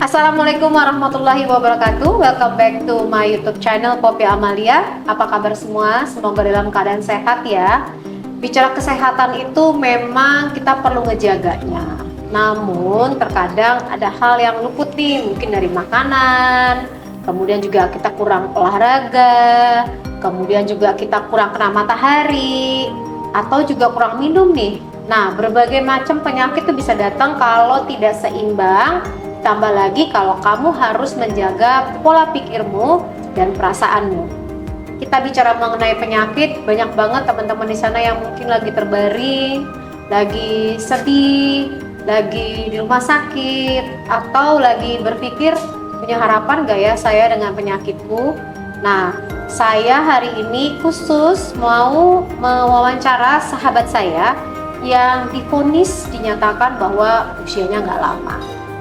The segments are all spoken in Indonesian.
Assalamualaikum warahmatullahi wabarakatuh. Welcome back to my YouTube channel Poppy Amalia. Apa kabar semua? Semoga dalam keadaan sehat ya. Bicara kesehatan itu memang kita perlu ngejaganya. Namun terkadang ada hal yang luput nih, mungkin dari makanan, kemudian juga kita kurang olahraga, kemudian juga kita kurang kena matahari, atau juga kurang minum nih. Nah, berbagai macam penyakit itu bisa datang kalau tidak seimbang. Tambah lagi kalau kamu harus menjaga pola pikirmu dan perasaanmu. Kita bicara mengenai penyakit, banyak banget teman-teman di sana yang mungkin lagi terbaring, lagi sedih, lagi di rumah sakit, atau lagi berpikir punya harapan gak ya saya dengan penyakitku. Nah, saya hari ini khusus mau mewawancara sahabat saya yang divonis dinyatakan bahwa usianya nggak lama.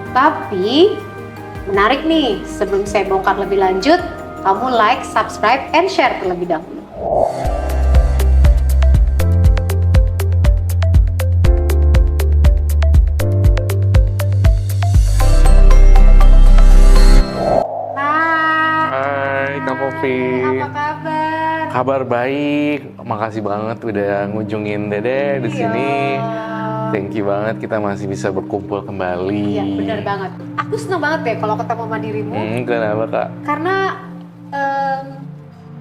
Tapi menarik nih, sebelum saya bongkar lebih lanjut, kamu like, subscribe, and share terlebih dahulu. Hai Kak Poppy. Apa kabar? Kabar baik. Makasih banget udah ngunjungin Dede di sini. Thank you banget kita masih bisa berkumpul kembali. Iya, benar banget. Aku senang banget deh kalau ketemu sama dirimu. Kenapa Kak? Karena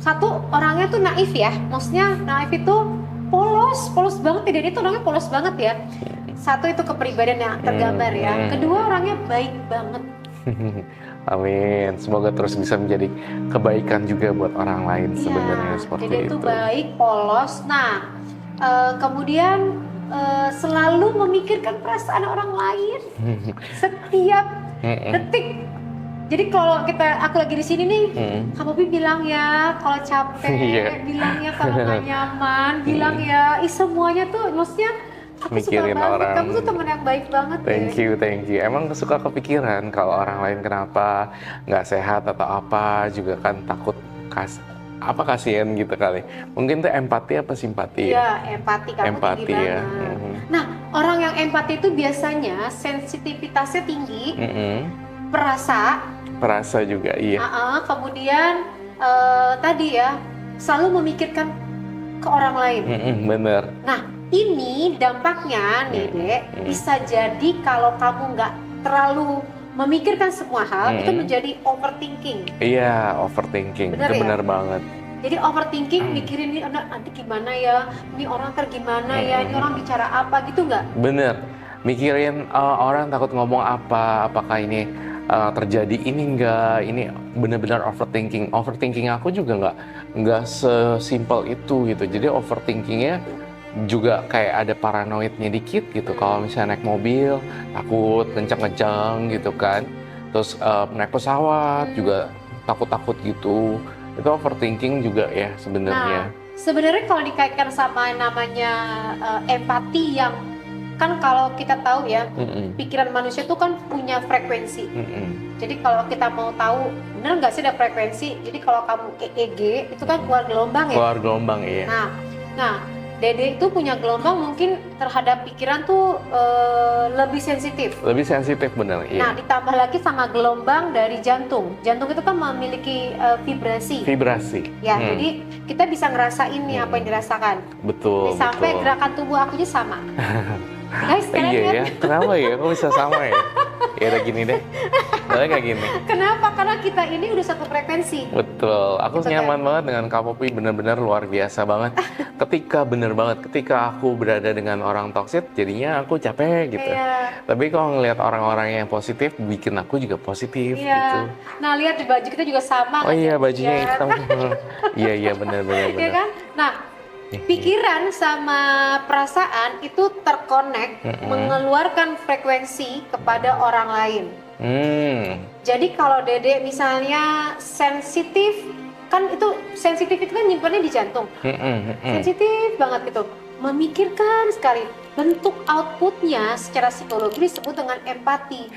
satu, orangnya tuh naif ya. Maksudnya naif itu polos banget ya. Dia itu orangnya polos banget ya. Satu, itu kepribadian yang tergambar ya. Kedua, orangnya baik banget. Amin. Semoga terus bisa menjadi kebaikan juga buat orang lain sebenarnya seperti jadi itu. Jadi itu baik, polos. Nah, kemudian selalu memikirkan perasaan orang lain setiap detik. Jadi kalau aku lagi di sini nih, Kak Poppy bilang ya kalau capek, bilang ya kalau nggak nyaman, bilang ya, semuanya tuh maksudnya aku mikirin suka banget. orang. Kamu tuh teman yang baik banget. Thank you. Emang suka kepikiran kalau orang lain kenapa nggak sehat atau apa, juga kan takut kasihan gitu kali. Mungkin tuh empati apa simpati ya? Iya, empati. Kamu empati tinggi ya. banget. Nah, orang yang empati itu biasanya sensitivitasnya tinggi, perasa juga, iya. Kemudian tadi ya, selalu memikirkan ke orang lain. Bener. Nah, ini dampaknya nih Dek, bisa jadi kalau kamu nggak terlalu memikirkan semua hal, itu menjadi overthinking. Iya, overthinking. Bener itu ya? benar banget. Jadi overthinking, mikirin nih nanti gimana ya, ini orang gimana ya, ini orang bicara apa gitu nggak? Bener, mikirin orang takut ngomong apa, apakah ini terjadi ini enggak, ini benar-benar overthinking. Overthinking aku juga nggak sesimpel itu gitu. Jadi overthinkingnya juga kayak ada paranoidnya dikit gitu. Kalau misalnya naik mobil takut kencang-kencang gitu kan, terus naik pesawat juga takut-takut gitu. Itu overthinking juga ya sebenarnya. Nah, sebenarnya kalau dikaitkan sama namanya empati, yang kan kalau kita tahu ya, pikiran manusia itu kan punya frekuensi. Jadi kalau kita mau tahu benar nggak sih ada frekuensi, jadi kalau kamu EEG itu kan keluar gelombang ya. Keluar gelombang, iya. Nah, Dede itu punya gelombang mungkin terhadap pikiran tuh lebih sensitif. Lebih sensitif bener, iya. Nah, ditambah lagi sama gelombang dari jantung. Jantung itu kan memiliki vibrasi. Vibrasi. Ya, jadi kita bisa ngerasain nih apa yang dirasakan. Betul. Sampai gerakan tubuh aku aja sama. Guys, kalian iya lihat? ya, kenapa ya? Kok bisa sama ya? Ya udah gini deh. Kayak gini. Kenapa? Karena kita ini udah satu frekuensi. Betul. Aku Gitu nyaman kan? banget dengan Kak Poppy, bener-bener luar biasa banget. Ketika aku berada dengan orang toksik, jadinya aku capek gitu. Iya. Tapi kalau ngelihat orang-orang yang positif, bikin aku juga positif Iya. gitu. Nah, lihat di baju kita juga sama. Oh iya, kan? bajunya Iya. hitam. Iya benar. Iya kan? Nah, pikiran sama perasaan itu terkonek, mengeluarkan frekuensi kepada orang lain. Jadi kalau Dede misalnya sensitif, kan itu sensitif itu kan nyimpannya di jantung. Sensitif banget gitu, memikirkan sekali. Bentuk outputnya secara psikologi disebut dengan empati.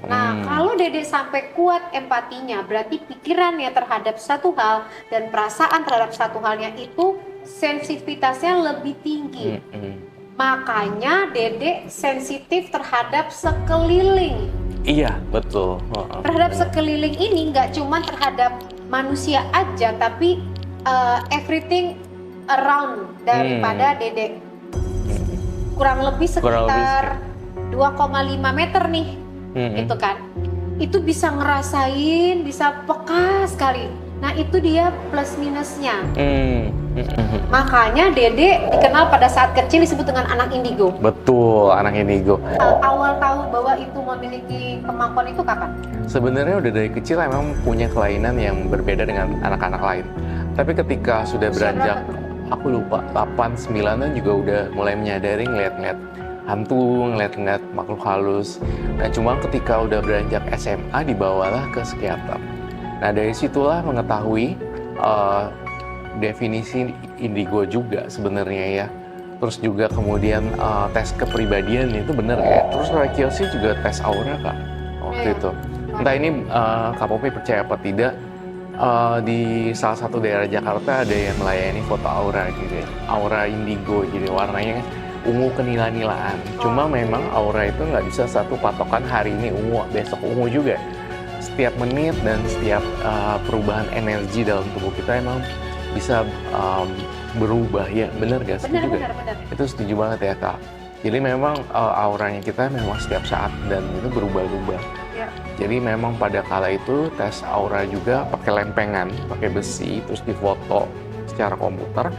Nah, kalau Dede sampai kuat empatinya, berarti pikirannya terhadap satu hal dan perasaan terhadap satu halnya itu sensitivitasnya lebih tinggi. Makanya Dede sensitif terhadap sekeliling. Iya, betul. Terhadap sekeliling ini nggak cuma terhadap manusia aja, tapi everything around daripada Dede. Kurang lebih sekitar 2,5 meter nih, itu kan. Itu bisa ngerasain, bisa peka sekali. Nah itu dia plus minusnya. Makanya Dede dikenal pada saat kecil disebut dengan anak indigo. Betul, anak indigo. Awal tahu bahwa itu memiliki kemampuan itu kapan? Sebenarnya udah dari kecil emang punya kelainan yang berbeda dengan anak-anak lain. Tapi ketika sudah beranjak, aku lupa, 8-9an juga udah mulai menyadari ngeliat-ngeliat hantu, ngeliat-ngeliat makhluk halus. Nah cuma ketika udah beranjak SMA dibawalah ke psikiater. Nah dari situlah mengetahui definisi indigo juga sebenarnya ya. Terus juga kemudian tes kepribadian itu bener ya. Terus Reikiosi juga tes aura Kak waktu itu. Entah ini Kak Popi percaya apa tidak, di salah satu daerah Jakarta ada yang melayani foto aura gitu ya. Aura indigo, jadi warnanya ungu kenila-nilaan. Cuma memang aura itu nggak bisa satu patokan hari ini ungu, besok ungu juga. Setiap menit dan setiap perubahan energi dalam tubuh kita emang bisa berubah ya, bener gak? Setuju Bener. Itu setuju banget ya Kak. Jadi memang auranya kita memang setiap saat dan itu berubah-ubah. Ya. Jadi memang pada kala itu tes aura juga pakai lempengan, pakai besi, terus difoto secara komputer,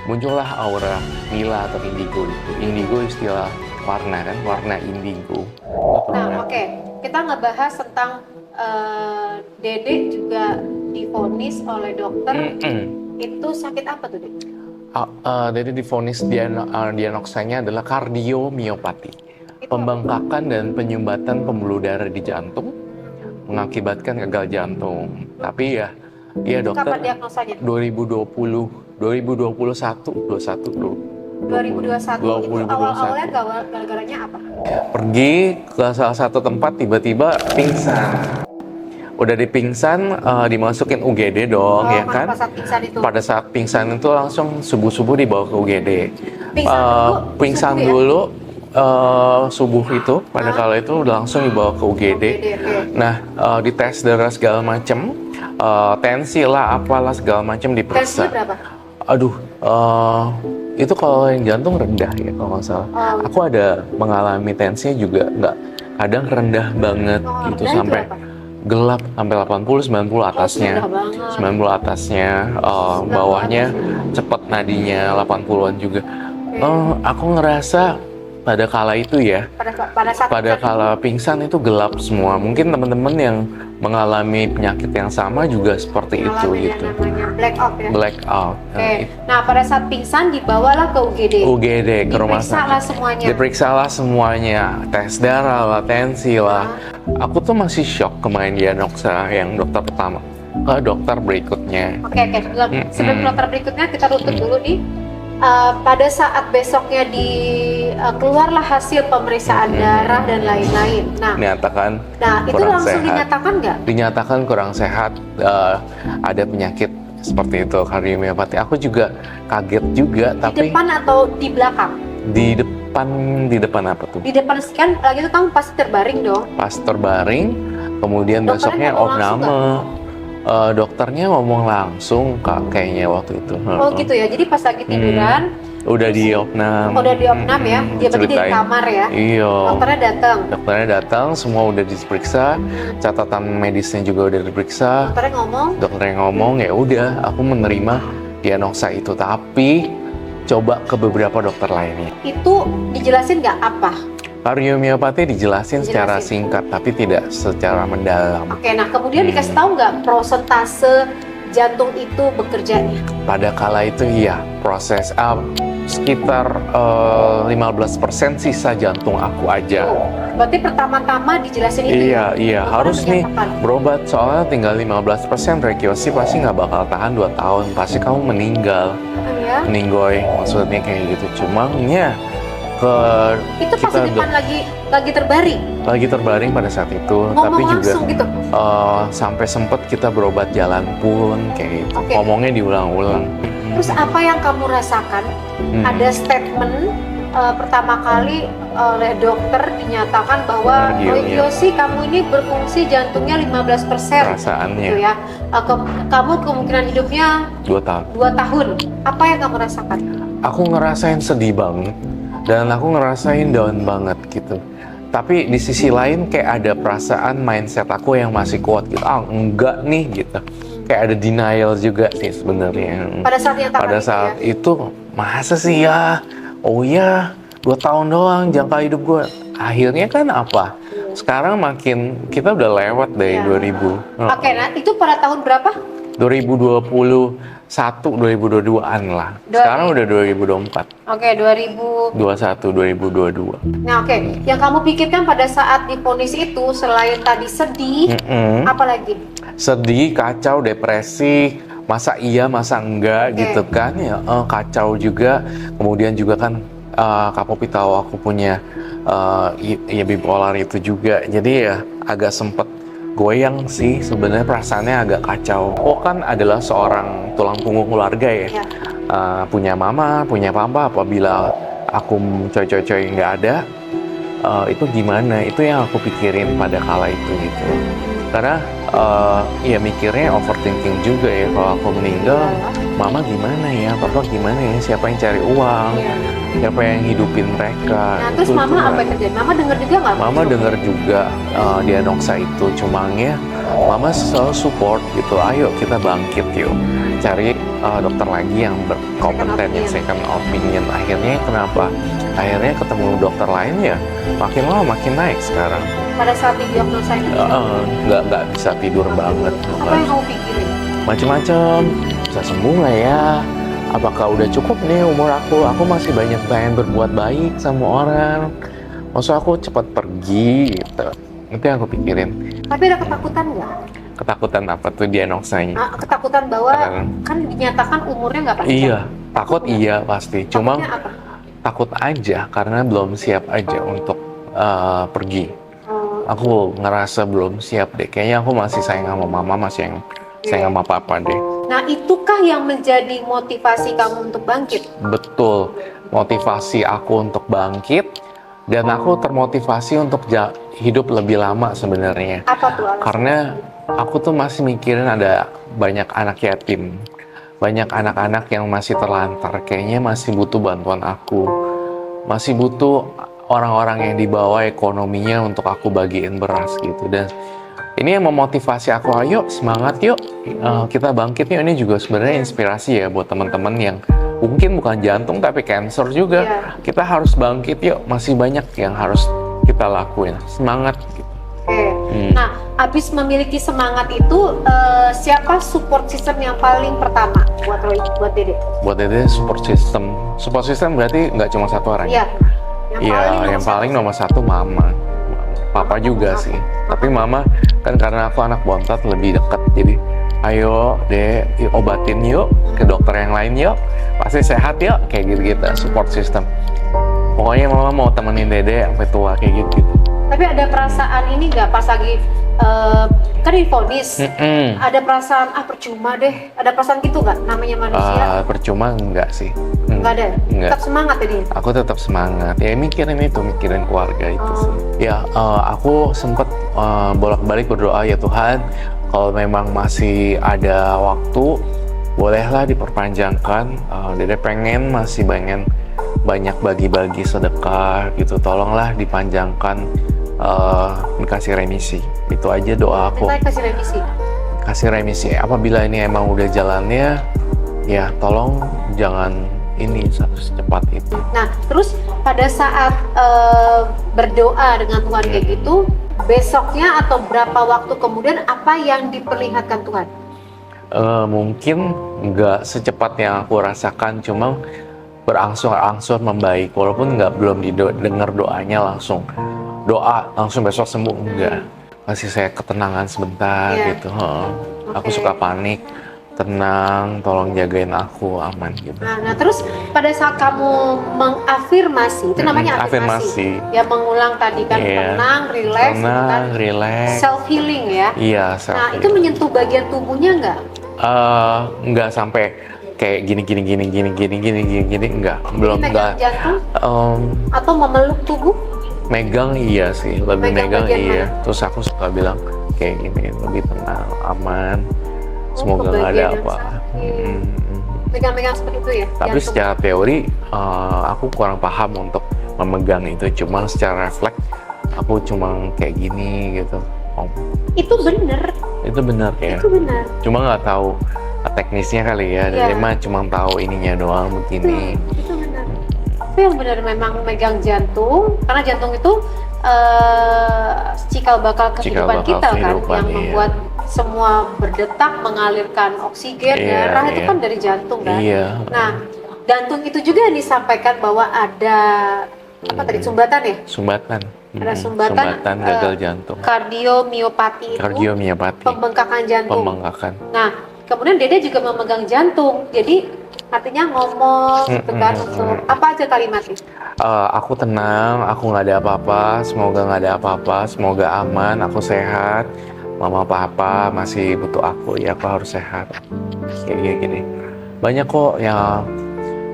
muncullah aura nila atau indigo itu. Indigo istilah warna kan, warna indigo. Nah oke, kita ngebahas tentang Dede juga divonis oleh dokter. Itu sakit apa tuh, Dede? Jadi divonis diagnosanya adalah kardiomiopati, pembengkakan dan penyumbatan pembuluh darah di jantung mengakibatkan gagal jantung. Tapi ya dokter. Kapan diagnosanya? 2021 itu awal-awalnya gara-garanya apa? Pergi ke salah satu tempat tiba-tiba pingsan. Udah dipingsan, dimasukin UGD dong, ya kan? Pada saat pingsan itu langsung subuh-subuh dibawa ke UGD. Pingsan dulu, subuh itu, pada kala itu udah langsung dibawa ke UGD. Nah, dites darah segala macem, tensi lah, apalah segala macem diperiksa. Tensi berapa? Aduh, itu kalau yang jantung rendah ya kalau nggak salah. Aku ada mengalami tensinya juga kadang rendah banget gitu sampai gelap sampai 80-90 atasnya. 90 atasnya, bawahnya cepet nadinya 80-an juga. Aku ngerasa pada kala itu ya, pada kala pingsan itu gelap semua. Mungkin teman-teman yang mengalami penyakit yang sama juga seperti itu gitu. Blackout ya? Blackout. Nah pada saat pingsan dibawalah ke UGD. UGD ke rumah sakit. Diperiksalah semuanya. Tes darah lah, tensi lah. Aku tuh masih shock kemarin diagnosa yang dokter pertama ke dokter berikutnya. Oke. Sebelum dokter berikutnya kita runtut dulu nih. Pada saat besoknya keluarlah hasil pemeriksaan darah dan lain-lain. Nah, itu langsung dinyatakan nggak? Dinyatakan kurang sehat, ada penyakit seperti itu, kardiomiopati. Aku juga kaget juga. Di depan atau di belakang? Di depan apa tuh? Di depan sekian, lagi itu kamu pasti terbaring dong? Pas terbaring, kemudian besoknya opname. Dokternya ngomong langsung kayaknya waktu itu. Oh gitu ya, jadi pas lagi tiduran udah diopnam. Udah diopnam ya, dia berarti di kamar ya. Iya. Dokternya datang, semua udah diperiksa, catatan medisnya juga udah diperiksa. Dokternya ngomong ya udah, aku menerima diagnosa itu, tapi coba ke beberapa dokter lainnya. Itu dijelasin nggak apa? Kardiomiopati dijelasin secara singkat, tapi tidak secara mendalam. Oke, nah kemudian dikasih tahu nggak prosentase jantung itu bekerjanya? Pada kala itu iya, proses sekitar 15% sisa jantung aku aja. Berarti pertama-tama dijelasin itu? Iya, harus nih berobat, soalnya tinggal 15%, Reikiosi pasti nggak bakal tahan 2 tahun, pasti kamu meninggal. Meninggoy, maksudnya kayak gitu. Cuma ya, itu pas di depan lagi terbaring? Lagi terbaring pada saat itu, tapi juga gitu? Sampai sempet kita berobat jalan pun kayak gitu. Ngomongnya diulang-ulang. Terus apa yang kamu rasakan? Ada statement pertama kali oleh dokter dinyatakan bahwa Cardio, Roy Kiyoshi, kamu ini berfungsi jantungnya 15%. Perasaannya Gitu ya. Kamu kemungkinan hidupnya 2 tahun. 2 tahun. Apa yang kamu rasakan? Aku ngerasain sedih banget dan aku ngerasain down banget gitu. Tapi di sisi lain kayak ada perasaan mindset aku yang masih kuat gitu. Enggak nih gitu. Kayak ada denial juga sih sebenarnya. Pada saat dinyatakan Pada itu saat ya? itu masa sih ya? Oh ya, 2 tahun doang jangka hidup gue. Akhirnya kan apa? Sekarang makin kita udah lewat dari Ya. 2000. Oke, nah itu pada tahun berapa? 2021, 2022-an lah. Sekarang udah 2024. Oke, 2000. 21, 2022. Nah, oke. Yang kamu pikirkan pada saat divonis itu selain tadi sedih, apa lagi? Sedih, kacau, depresi, masa iya, masa enggak Oke. gitu kan ya, kacau juga. Kemudian juga kan Kak Popi tahu aku punya ya bipolar itu juga. Jadi ya agak sempet goyang sih sebenarnya, perasaannya agak kacau. Aku kan adalah seorang tulang punggung keluarga ya. Ya. Punya mama, punya papa. Apabila aku coy-coy nggak ada, itu gimana? Itu yang aku pikirin pada kala itu gitu. Karena ya mikirnya overthinking juga ya, kalau aku meninggal, mama gimana ya, papa gimana ya, siapa yang cari uang, Iya. siapa yang hidupin mereka. Nah, terus Itu mama cuma- apa yang terjadi? Mama dengar juga nggak? Mama dengar juga diagnosa itu, cumanya mama selalu support gitu, ayo kita bangkit yuk, cari dokter lagi yang berkompeten, yang second opinion. Akhirnya kenapa? Akhirnya ketemu dokter lain ya, makin lama makin naik sekarang. Pada saat didiagnosa itu, Nggak bisa tidur banget. apa yang kamu pikirin? Macem-macem, bisa sembuh nggak ya? Apakah udah cukup nih umur aku? Aku masih banyak pengen berbuat baik sama orang. Maksud aku cepat pergi gitu. Itu yang aku pikirin. Tapi ada ketakutan nggak? Ketakutan apa tuh diagnosanya? Ketakutan bahwa Ketakutan. kan dinyatakan umurnya nggak panjang. Iya, takut iya pasti. Cuma Takutnya apa? takut aja karena belum siap aja untuk pergi. Aku ngerasa belum siap deh. Kayaknya aku masih sayang sama mama, masih yang sayang sama papa deh. Nah, itukah yang menjadi motivasi kamu untuk bangkit? Betul, motivasi aku untuk bangkit, dan aku termotivasi untuk hidup lebih lama sebenarnya. Apa tuh alasan? Karena aku tuh masih mikirin ada banyak anak yatim, banyak anak-anak yang masih terlantar, kayaknya masih butuh bantuan aku, masih butuh orang-orang yang di bawah ekonominya untuk aku bagiin beras gitu. Dan ini yang memotivasi aku, ayo semangat yuk, kita bangkit yuk. Ini juga sebenarnya inspirasi ya buat teman-teman yang mungkin bukan jantung tapi cancer juga. Iya. Kita harus bangkit yuk, masih banyak yang harus kita lakuin. Semangat gitu. Oke. Nah, abis memiliki semangat itu, siapa support system yang paling pertama buat Roy, buat Dede? Buat itu support system. Support system berarti nggak cuma satu orang. Iya. Iya, yang paling nomor satu mama. Papa juga sih. Tapi mama kan karena aku anak bontot lebih dekat. Jadi ayo deh obatin yuk, ke dokter yang lain yuk. Pasti sehat yuk, kayak gitu-gitu. Support system. Pokoknya mama mau temenin Dede sampai tua kayak gitu. Tapi ada perasaan ini nggak pas lagi kan divonis? Ada perasaan percuma deh. Ada perasaan gitu nggak? Namanya manusia. Percuma enggak sih. Nggak ada. Enggak. Tetap semangat jadi. Aku tetap semangat. Ya mikirin itu, mikirin keluarga itu sih. Ya aku sempet bolak-balik berdoa, ya Tuhan, kalau memang masih ada waktu, bolehlah diperpanjangkan. Dede pengen masih banyak bagi-bagi sedekah gitu. Tolonglah dipanjangkan, dikasih remisi. Itu aja doa aku. Kita kasih revisi. Kasih remisi. Apabila ini emang udah jalannya, ya tolong jangan ini secepat itu. Nah, terus pada saat berdoa dengan Tuhan kayak gitu, besoknya atau berapa waktu kemudian apa yang diperlihatkan Tuhan? Mungkin nggak secepat yang aku rasakan, cuma berangsur-angsur membaik. Walaupun belum didengar doanya langsung. Doa langsung besok sembuh, enggak. Kasih saya ketenangan sebentar gitu. Aku suka panik. Tenang, tolong jagain aku, aman gitu. Nah, terus pada saat kamu mengafirmasi, itu namanya afirmasi. Ya, mengulang tadi kan, tenang, relax, relax. self healing ya. Iya, Nah, itu menyentuh bagian tubuhnya nggak? Nggak sampai kayak gini, enggak, belum, Megang enggak. jantung Em, atau memeluk tubuh? Megang iya sih, lebih Megang megang bagian iya. Terus aku suka bilang kayak gini, lebih tenang, aman, semoga ke nggak ada bagian yang apa. sakit. Megang-megang seperti itu ya? Tapi jantung. secara teori aku kurang paham untuk memegang itu. Cuma secara refleks aku cuma kayak gini gitu. Oh, Itu bener, itu benar ya. itu benar. Cuma nggak tahu teknisnya kali ya. Iya. Dari mah cuma tahu ininya doang begini. Itu benar. Itu yang benar memang megang jantung, karena jantung itu cikal bakal Cikal kehidupan bakal kita kehidupan, kan, yang iya. membuat semua berdetak, mengalirkan oksigen, Iya, darah itu iya. kan dari jantung kan. Iya. Nah, jantung itu juga yang disampaikan bahwa ada apa tadi, sumbatan ya? Sumbatan. Ada sumbatan, gagal jantung. Kardiomiopati itu Kardiomiopati. pembengkakan jantung. Pembengkakan. Nah, kemudian Dede juga memegang jantung. Jadi artinya ngomong gitu kan untuk apa aja kalimatnya? Aku tenang, aku nggak ada apa-apa, semoga nggak ada apa-apa, semoga aman, aku sehat, mama papa masih butuh aku, ya aku harus sehat. Kayak gini. Banyak kok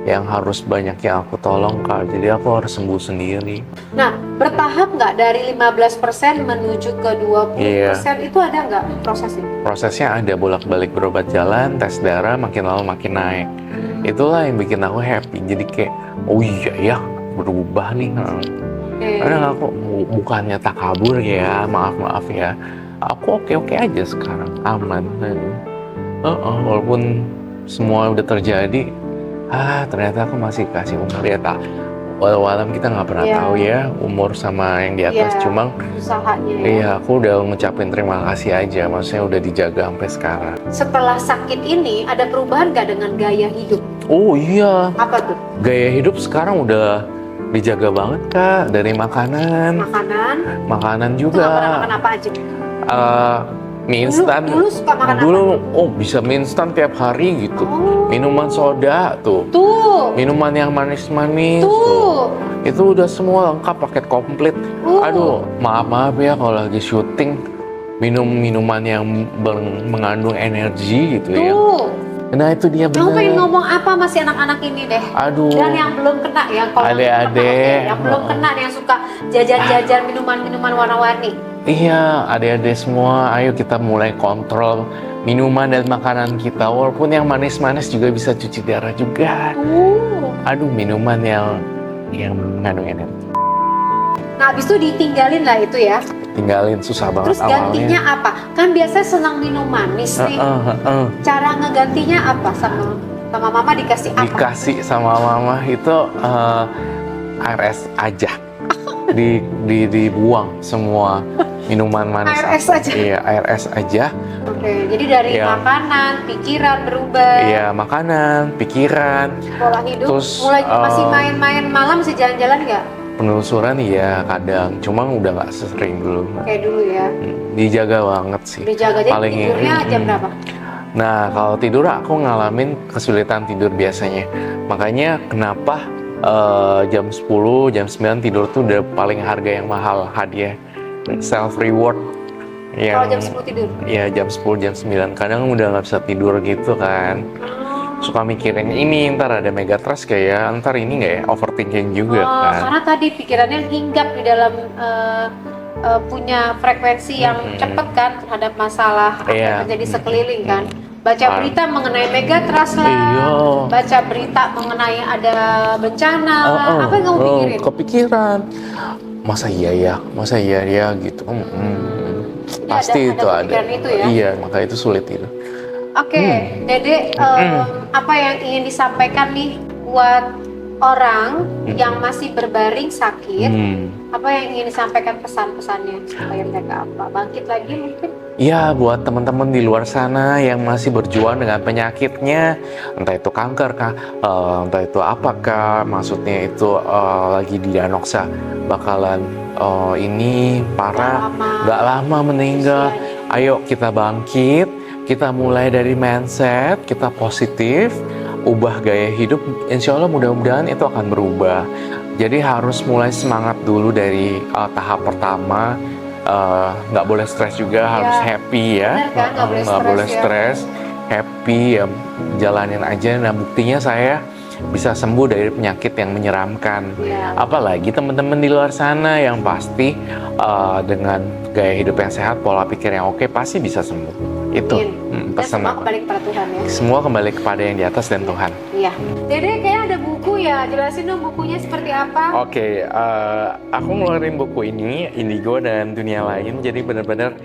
yang harus banyak yang aku tolong Kak, jadi aku harus sembuh sendiri. Nah, bertahap nggak dari 15% menuju ke 20%, itu ada nggak prosesnya? Prosesnya ada, bolak-balik berobat jalan, tes darah, makin lama makin naik. Itulah yang bikin aku happy, jadi kayak, oh iya ya, berubah nih. Karena aku bukannya takabur ya, maaf ya. Aku oke-oke aja sekarang, aman. Walaupun semua udah terjadi, ternyata aku masih kasih umur ya tak. Walau kita nggak pernah tahu ya umur sama yang di atas. Cuma usahanya ya. iya, aku udah ngucapin terima kasih aja. Maksudnya udah dijaga sampai sekarang. Setelah sakit ini ada perubahan nggak dengan gaya hidup? Oh iya. Apa tuh? Gaya hidup sekarang udah dijaga banget Kak. Dari makanan juga. Itu nggak pernah makan apa aja? Mie instan. Dulu suka makan Dulu, apa? bisa mie instan tiap hari gitu. Oh. Minuman soda tuh. Minuman yang manis-manis tuh. Itu udah semua lengkap, paket komplit. Aduh, maaf ya kalau lagi syuting minum minuman yang mengandung energi gitu ya. Nah itu dia benar. Kamu pengen ngomong apa masih anak-anak ini deh? Aduh. Dan yang belum kena ya, kalau Adik-adik. yang belum kena yang suka jajan-jajan minuman-minuman warna-warni. Iya, adik-adik semua, ayo kita mulai kontrol minuman dan makanan kita. Walaupun yang manis-manis juga bisa cuci darah juga. Aduh, minuman yang mengandung energi. Nah, habis itu ditinggalin lah itu ya. Tinggalin, susah banget Terus awalnya. gantinya apa? Kan biasanya senang minum manis nih. Cara ngegantinya apa sama mama dikasih apa? Dikasih sama mama itu air es aja. Dibuang semua minuman manis. Air es aja? Iya, air es aja. Oke, jadi dari makanan, pikiran berubah. Iya, makanan, pikiran. Pola hidup. Terus, mulai masih main-main malam, masih jalan-jalan nggak? Penelusuran iya kadang, cuma udah nggak sesering dulu. Kayak dulu ya. Dijaga banget sih. Dijaga, jadi tidurnya jam berapa? Nah, kalau tidur aku ngalamin kesulitan tidur biasanya. Makanya kenapa jam 10, jam 9 tidur tuh udah paling harga yang mahal, hadiah. Self reward. Kalau jam 10 tidur? Iya, jam 10, jam 9. Kadang udah nggak bisa tidur gitu kan. Suka mikirin ini, ntar ada megatrust kayak, ntar ini nggak ya, overthinking juga kan. Karena tadi pikirannya hinggap di dalam punya frekuensi yang cepat kan terhadap masalah yang terjadi sekeliling kan. Baca berita mengenai megatrust lah, baca berita mengenai ada bencana lah, apa yang kamu pikirin? Kepikiran, masa iya ya gitu. Pasti itu ada. Itu ya? Iya, maka itu sulit itu. Oke, Dede, apa yang ingin disampaikan nih buat orang yang masih berbaring sakit? Apa yang ingin disampaikan pesan-pesannya supaya mereka bangkit lagi mungkin? Ya, buat teman-teman di luar sana yang masih berjuang dengan penyakitnya, entah itu kanker kah, entah itu apakah, maksudnya itu lagi di diagnosa bakalan ini parah, nggak lama meninggal. Ayo kita bangkit, kita mulai dari mindset, kita positif, ubah gaya hidup, insya Allah mudah-mudahan itu akan berubah. Jadi harus mulai semangat dulu dari tahap pertama. Nggak boleh stres juga, harus happy ya, nggak boleh stres. happy, ya jalanin aja. Nah buktinya saya bisa sembuh dari penyakit yang menyeramkan. Ya. Apalagi teman-teman di luar sana yang pasti dengan gaya hidup yang sehat, pola pikir yang oke, pasti bisa sembuh. Itu Dan pesan semua aku. kembali kepada Tuhan ya. Semua kembali kepada yang di atas dan Tuhan. Iya. Dede kayaknya ada buku ya, jelasin dong bukunya seperti apa. Oke, aku ngeluarin buku ini, Indigo dan Dunia Lain. Jadi benar-benar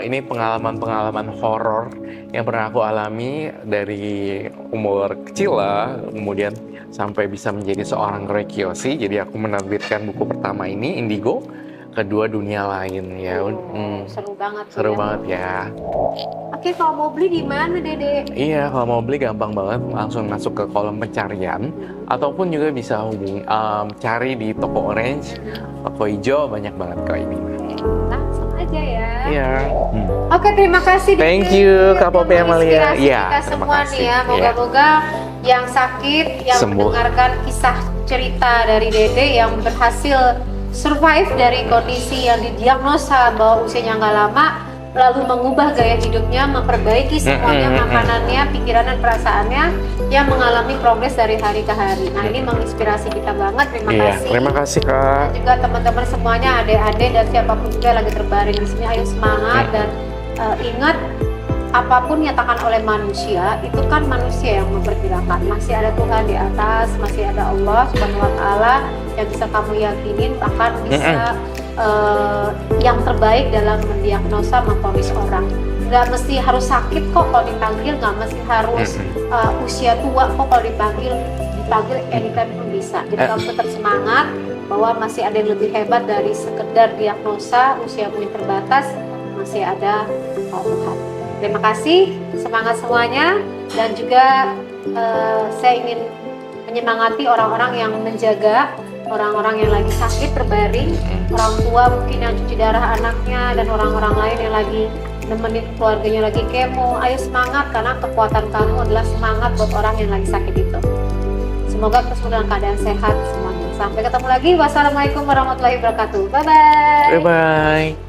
ini pengalaman-pengalaman horor yang pernah aku alami dari umur kecil lah, kemudian sampai bisa menjadi seorang reikiosi. Jadi aku menerbitkan buku pertama ini, Indigo, kedua Dunia Lain ya. Seru banget. Seru ya. banget ya. Oke, kalau mau beli di mana, Dede? Iya, kalau mau beli gampang banget, langsung masuk ke kolom pencarian, ataupun juga bisa cari di toko orange, toko hijau, banyak banget kok ini. Langsung aja ya. Iya. Oke, terima kasih. Dede. Thank you, Kak Popi Yang Amalia. menginspirasi Iya, kita terima semua kasih. nih ya. Iya. Moga-moga yang sakit, yang Sembuh. mendengarkan kisah cerita dari Dede yang berhasil survive dari kondisi yang didiagnosa bahwa usianya nggak lama, lalu mengubah gaya hidupnya, memperbaiki semuanya, makanannya, pikiran dan perasaannya, yang mengalami progres dari hari ke hari. Nah, ini menginspirasi kita banget. Terima Iya, kasih. terima kasih Kak. Dan juga teman-teman semuanya, adik-adik dan siapapun juga yang lagi terbaring di sini, ayo semangat dan ingat, apapun nyatakan oleh manusia itu kan manusia yang memperkirakan. Masih ada Tuhan di atas, masih ada Allah Subhanahu Wa Taala yang bisa kamu yakinin, bahkan bisa yang terbaik dalam mendiagnosa, memvonis orang. Nggak mesti harus sakit kok kalau dipanggil, nggak mesti harus usia tua kok kalau dipanggil anytime pun bisa. Jadi kamu tetap semangat bahwa masih ada yang lebih hebat dari sekedar diagnosa, usiamu yang terbatas, masih ada Tuhan. Terima kasih, semangat semuanya, dan juga saya ingin menyemangati orang-orang yang menjaga orang-orang yang lagi sakit terbaring, orang tua mungkin yang cuci darah anaknya, dan orang-orang lain yang lagi nemenin keluarganya lagi kemo. Ayo semangat, karena kekuatan kamu adalah semangat buat orang yang lagi sakit itu. Semoga terus dalam keadaan sehat semuanya. Sampai ketemu lagi. Wassalamualaikum warahmatullahi wabarakatuh. Bye-bye. Bye-bye.